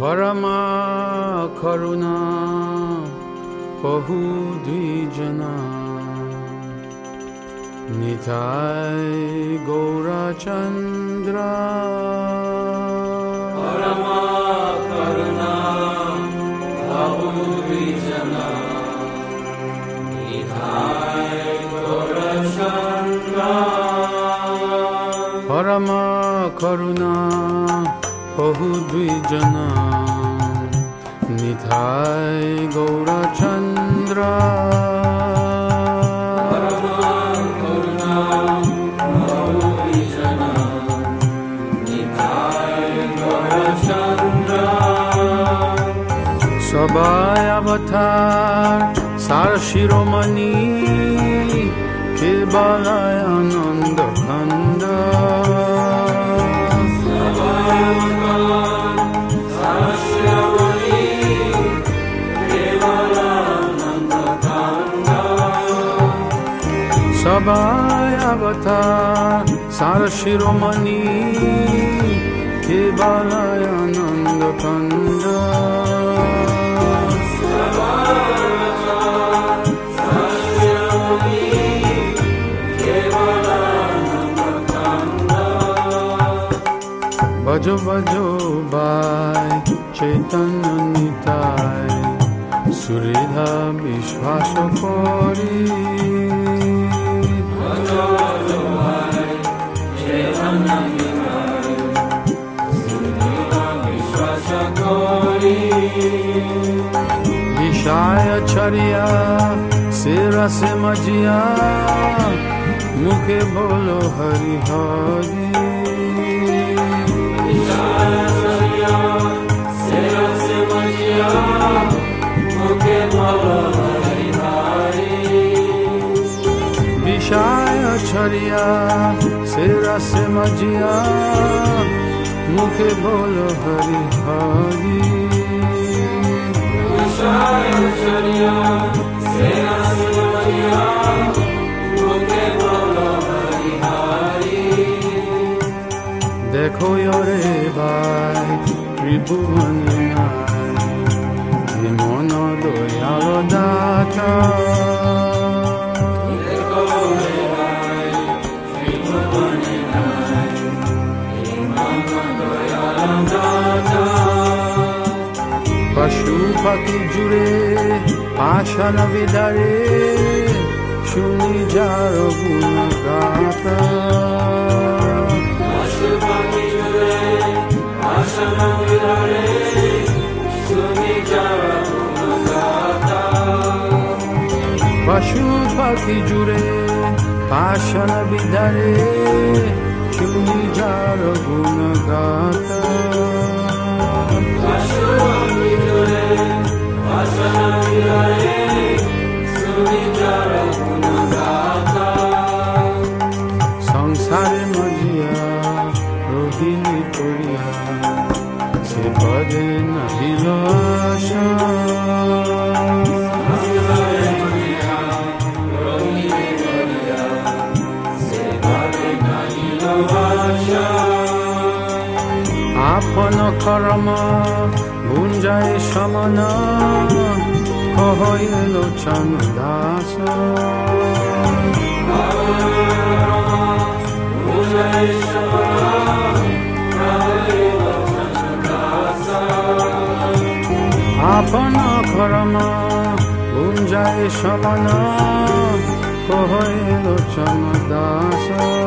Parama Karuna Bahu Dvijana Nitai Gaura Chandra Parama Karuna Bahu Dvijana Nitai Gaura Chandra Parama Karuna Bahu Dvijana Nitai Gaura Chandra Parama Karuna Bahu Dvijana Nitai Gaura Chandra Sabai Avatar Sar Shiromani Kebalai Ananda Khanda Sabai Avatar Sar Shiromani Kebalai Ananda Khanda Bajo bajo bai Chaitanya Nitai Suridha Vishwasa Kori Bajo bajo bai Chaitanya Nitai Suridha Vishwasa Kori Vishaya Charya Sera Se Majia Mukhe Bolo Hari Hari Vishaya Charya Sera Se Majia Mukhe Bolo Hari Hari Vishaya Charya Sera Se Majia Mukhe Bolo Hari Hari Dekho yore bai Tribhuvane nai Mono doyalo data Pashupati jure Ashana vidare Shuni jaro guna gata Pashupati jure Ashana vidare Shuni jaro guna gata Pashupati jure Ashana vidare Shuni jaro guna gata Pashupati jure Ashana vidare Shuni jaro guna gata Sansare majia Rohini Korea Se pade nahi lasha Sansare majia Rohini Korea Se pade nahi lasha Apana karama Bunjai Shamana Hohoyelo Chandasa Apana karama Bunjai Shamana Hohoyelo Chandasa